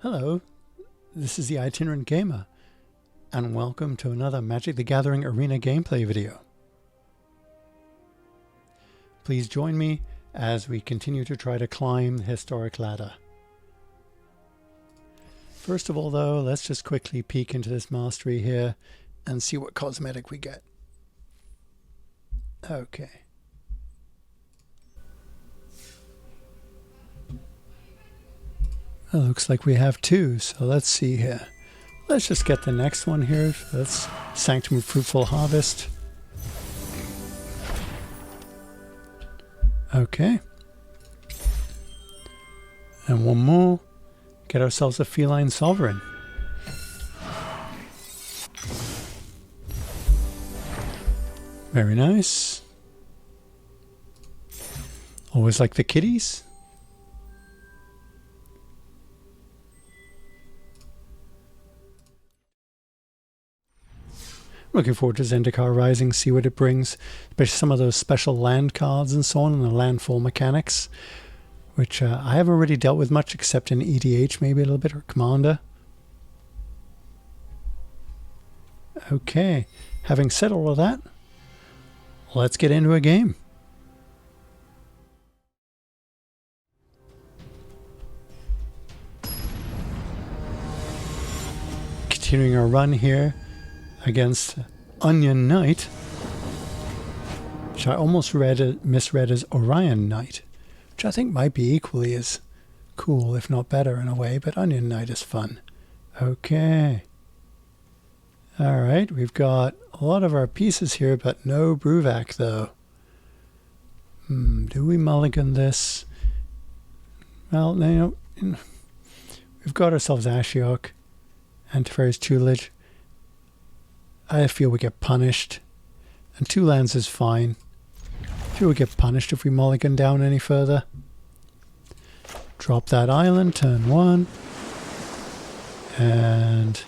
Hello, this is the Itinerant Gamer, and welcome to another Magic the Gathering Arena gameplay video. Please join me as we continue to try to climb the historic ladder. First of all though, let's just quickly peek into this mastery here and see what cosmetic we get. Okay. It looks like we have two, so let's see here. Let's just get the next one here. That's Sanctum of Fruitful Harvest. Okay. And one more. Get ourselves a Feline Sovereign. Very nice. Always like the kitties. Looking forward to Zendikar Rising, see what it brings, especially some of those special land cards and so on, and the landfall mechanics, which I haven't really dealt with much except in EDH, maybe a little bit, or Commander. Okay, having said all of that, let's get into a game. Continuing our run here against Onion Knight, which I almost misread as Orion Knight, which I think might be equally as cool, if not better in a way, but Onion Knight is fun. Okay. Alright, we've got a lot of our pieces here, but no Bruvac though. Do we mulligan this? Well, you know, we've got ourselves Ashiok and Teferi's Tutelage. I feel we get punished, and 2 lands is fine. I feel we get punished if we mulligan down any further. Drop that island, turn 1. And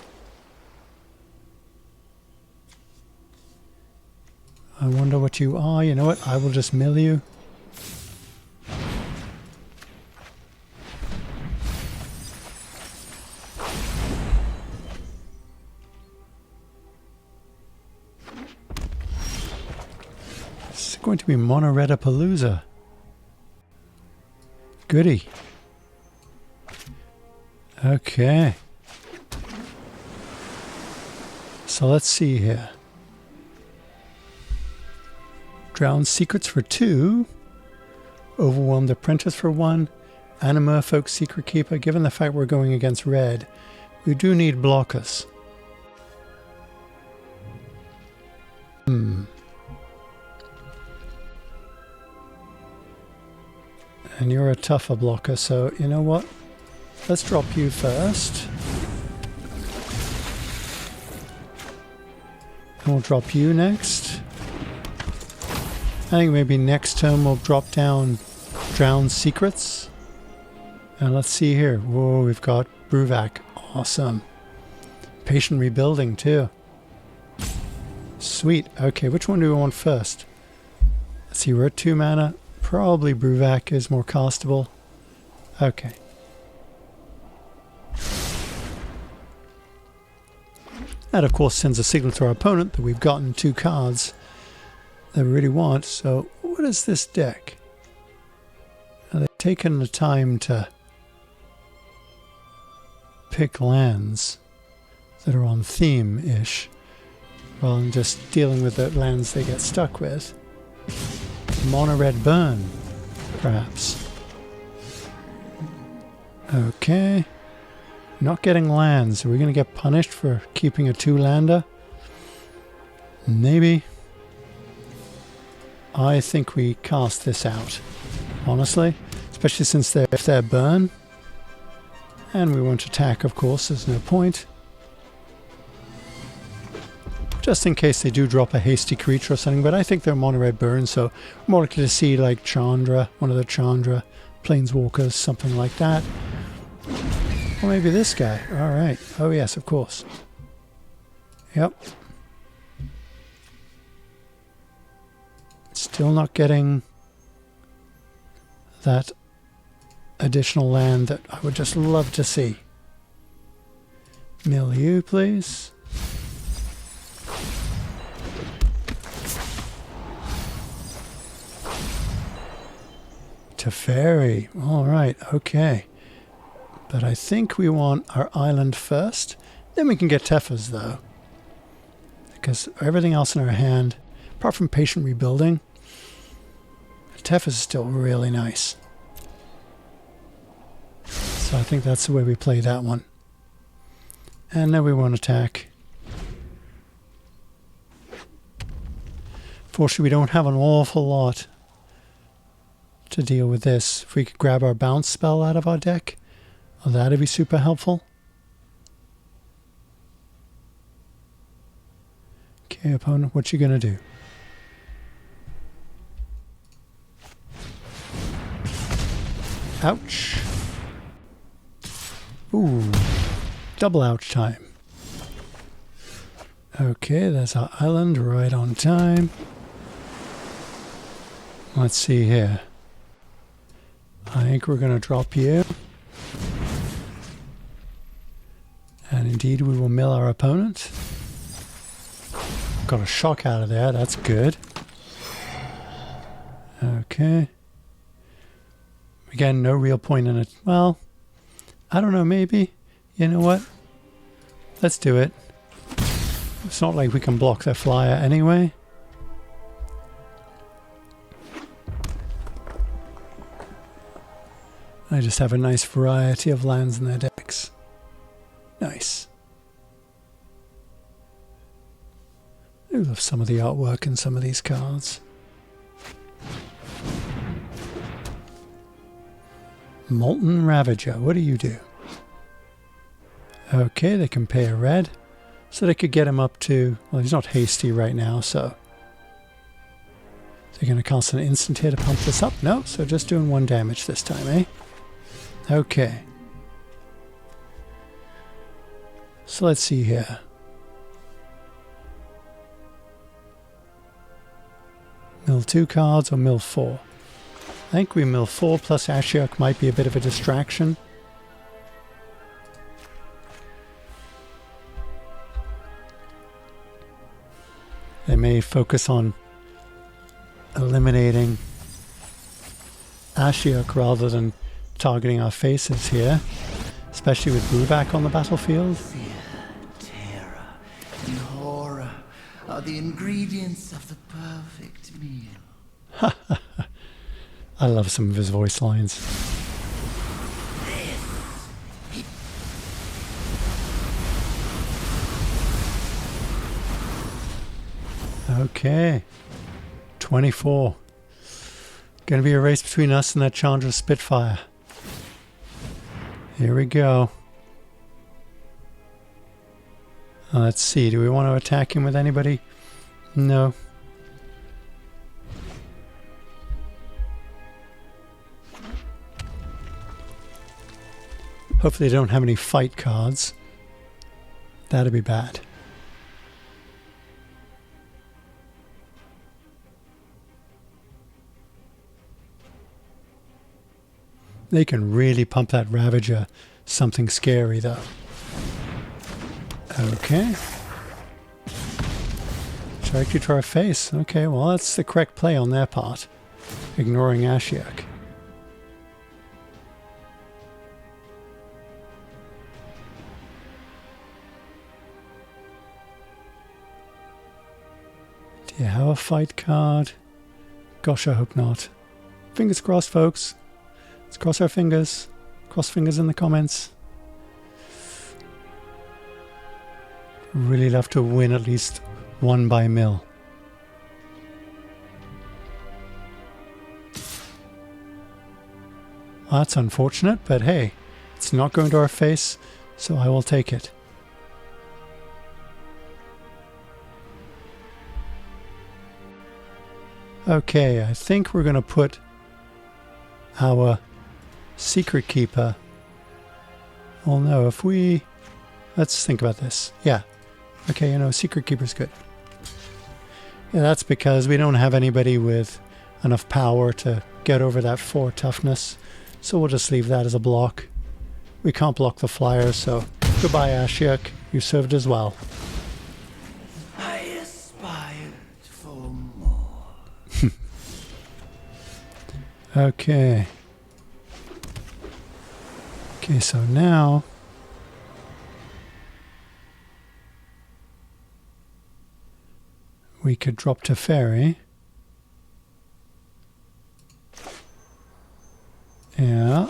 I wonder what you are. You know what? I will just mill you. Going to be Mono-Red-A-Palooza. Goody. Okay. So let's see here. Drowned Secrets for 2. Overwhelmed Apprentice for 1. And a Merfolk Secret Keeper. Given the fact we're going against red, we do need blockers. And you're a tougher blocker, so you know what? Let's drop you first. And we'll drop you next. I think maybe next turn we'll drop down Drowned Secrets. And let's see here. Whoa, we've got Bruvac. Awesome. Patient Rebuilding too. Sweet. Okay, which one do we want first? Let's see, we're at 2 mana. Probably Bruvac is more castable. Okay. That of course sends a signal to our opponent that we've gotten 2 cards that we really want. So what is this deck? Now, they've taken the time to pick lands that are on theme-ish, rather than just dealing with the lands they get stuck with. Mono-Red Burn, perhaps. Okay. Not getting lands. Are we going to get punished for keeping a 2-lander? Maybe. I think we cast this out, honestly. Especially since if they're burn. And we won't attack, of course. There's no point. Just in case they do drop a hasty creature or something, but I think they're Mono-Red Burn, so more likely to see like Chandra, one of the Chandra Planeswalkers, something like that. Or maybe this guy. Alright. Oh yes, of course. Yep. Still not getting that additional land that I would just love to see. Mill you, please. Teferi. All right, okay. But I think we want our island first. Then we can get Tefas, though. Because everything else in our hand, apart from Patient Rebuilding, Tefas is still really nice. So I think that's the way we play that one. And now we want to attack. Fortunately, we don't have an awful lot to deal with this. If we could grab our bounce spell out of our deck, well, that'd be super helpful. Okay, opponent, what you gonna do? Ouch. Ooh, double ouch time. Okay, that's our island right on time. Let's see here. I think we're going to drop you. And indeed we will mill our opponent. Got a shock out of there, that's good. Okay. Again, no real point in it. Well, I don't know, maybe. You know what? Let's do it. It's not like we can block their flyer anyway. I just have a nice variety of lands in their decks. Nice. I love some of the artwork in some of these cards. Molten Ravager, what do you do? Okay, they can pay a red. So they could get him up to... Well, he's not hasty right now, so... They're going to cast an instant here to pump this up? No, so just doing 1 damage this time, eh? Okay. So let's see here. Mill 2 cards or mill 4? I think we mill 4 plus Ashiok might be a bit of a distraction. They may focus on eliminating Ashiok rather than targeting our faces here, especially with Bruvac on the battlefield. Fear, terror, and horror are the ingredients of the perfect meal. I love some of his voice lines. Okay. 24. Going to be a race between us and that Chandra Spitfire. Here we go. Let's see. Do we want to attack him with anybody? No. Hopefully they don't have any fight cards. That'd be bad. They can really pump that Ravager something scary, though. Okay. Strike you to our face. Okay, well, that's the correct play on their part. Ignoring Ashiok. Do you have a fight card? Gosh, I hope not. Fingers crossed, folks. Let's cross our fingers. Cross fingers in the comments. Really love to win at least 1 by mill. Well, that's unfortunate, but hey, it's not going to our face, so I will take it. Okay, I think we're going to put our Secret Keeper. Well, no, if we... Let's think about this. Yeah. Okay, you know, Secret Keeper's good. Yeah, that's because we don't have anybody with enough power to get over that 4 toughness. So we'll just leave that as a block. We can't block the flyers, so Goodbye, Ashiok. You served as well. I aspired for more. Okay. Okay, so now we could drop to Fairy. Yeah.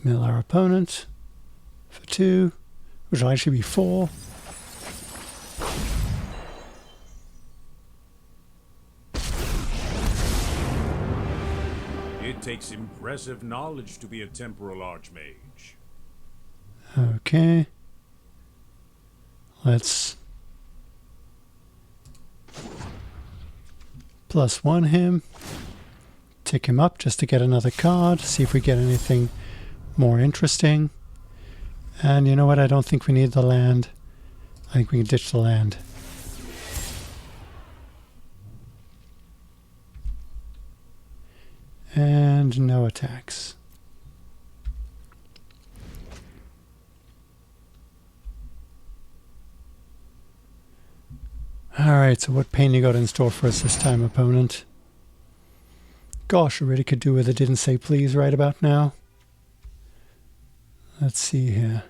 Mill our opponent for 2, which will actually be 4. It takes impressive knowledge to be a temporal archmage. Okay. Let's +1 him. Tick him up just to get another card. See if we get anything more interesting. And you know what? I don't think we need the land. I think we can ditch the land. And no attacks. Alright, so what pain you got in store for us this time, opponent? Gosh, I really could do with a didn't say please right about now. Let's see here.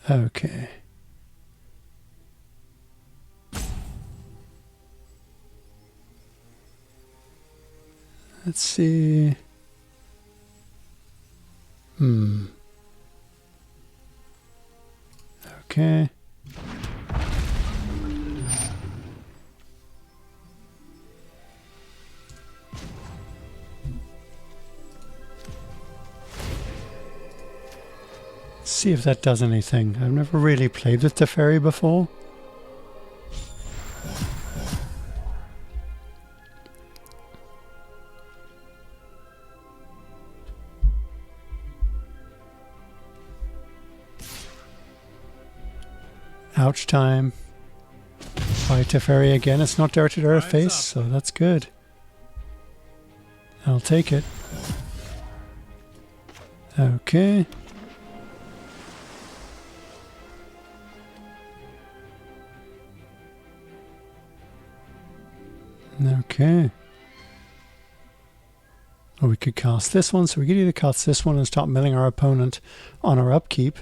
Okay. Let's see. Okay. See if that does anything. I've never really played with Teferi before. Ouch time. By Teferi again. It's not directed at our face, so that's good. I'll take it. Okay. Okay. Or we could cast this one, so we could either cast this one and start milling our opponent on our upkeep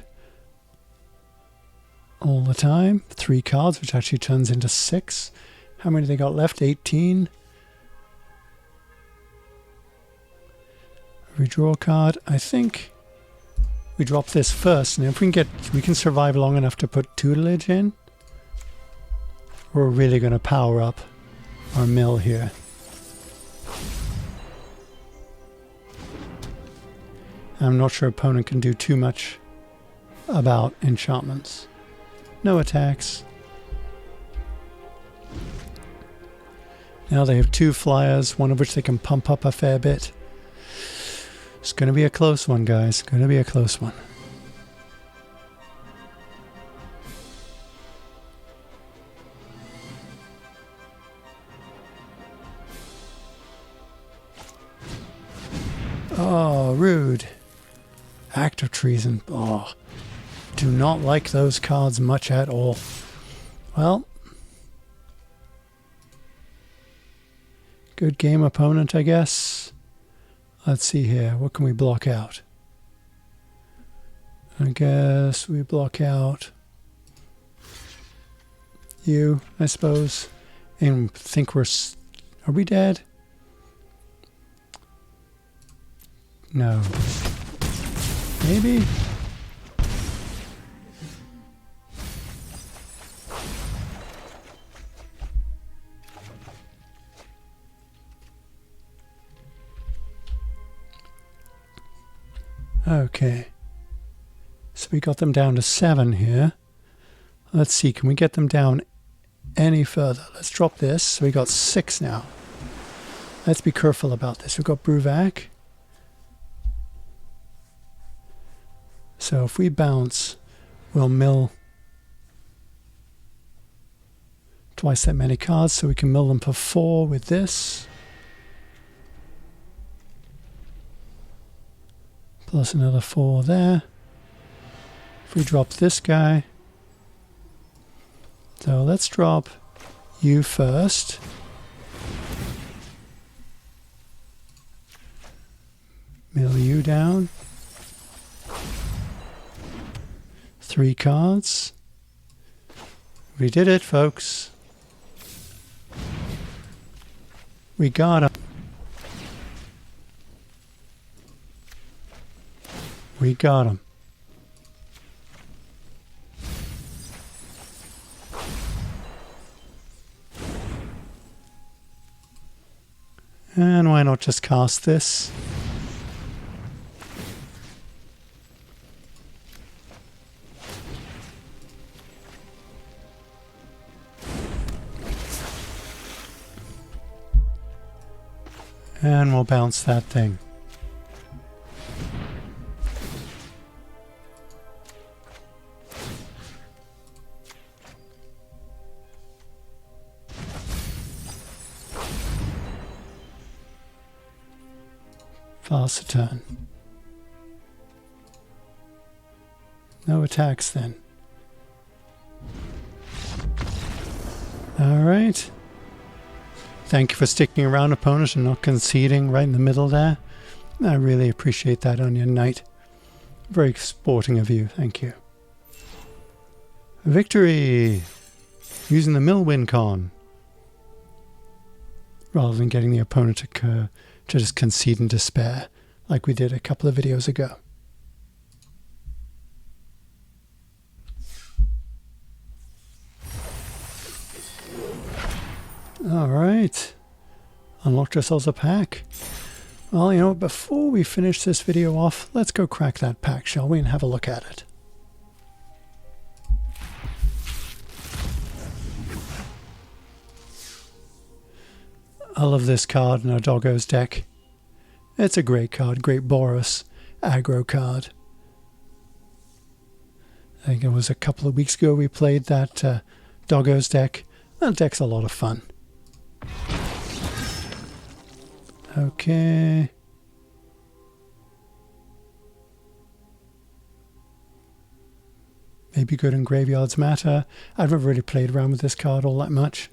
all the time. 3 cards, which actually turns into 6. How many they got left? 18. Redraw a card. I think we drop this first, and if we can survive long enough to put tutelage in, we're really going to power up our mill here. I'm not sure opponent can do too much about enchantments. No attacks. Now they have 2 flyers, one of which they can pump up a fair bit. It's going to be a close one, guys. Going to be a close one. Oh, rude. Act of treason. Oh, do not like those cards much at all. Well, good game, opponent, I guess. Let's see here. What can we block out? I guess we block out you, I suppose. And think we're... Are we dead? No. Maybe? Okay. So we got them down to 7 here. Let's see, can we get them down any further? Let's drop this. So we got 6 now. Let's be careful about this. We've got Bruvac. So if we bounce, we'll mill twice that many cards, so we can mill them for 4 with this. plus another 4 there. If we drop this guy, so let's drop you first. Mill you down. 3 cards. We did it, folks. We got him. We got him. And why not just cast this? And we'll bounce that thing. Faster turn. No attacks then. Alright. Thank you for sticking around, opponent, and not conceding right in the middle there. I really appreciate that on your night. Very sporting of you, thank you. Victory! Using the mill win con. Rather than getting the opponent to just concede in despair, like we did a couple of videos ago. Alright. Unlocked ourselves a pack. Well, you know, before we finish this video off, let's go crack that pack, shall we, and have a look at it. I love this card in our Doggo's deck. It's a great card, great Boros aggro card. I think it was a couple of weeks ago we played that Doggo's deck. That deck's a lot of fun. Okay. Maybe good in Graveyards Matter. I've never really played around with this card all that much.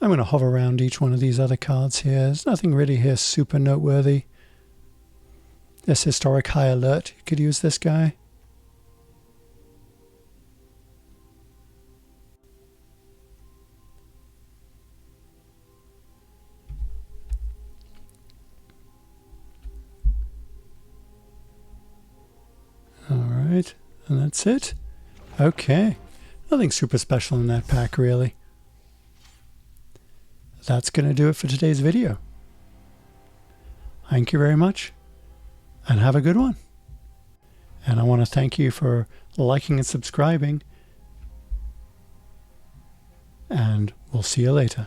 I'm going to hover around each one of these other cards here. There's nothing really here super noteworthy. This Historic High Alert. You could use this guy. Alright, and that's it. Okay. Nothing super special in that pack, really. That's going to do it for today's video. Thank you very much, and have a good one. And I want to thank you for liking and subscribing, and we'll see you later.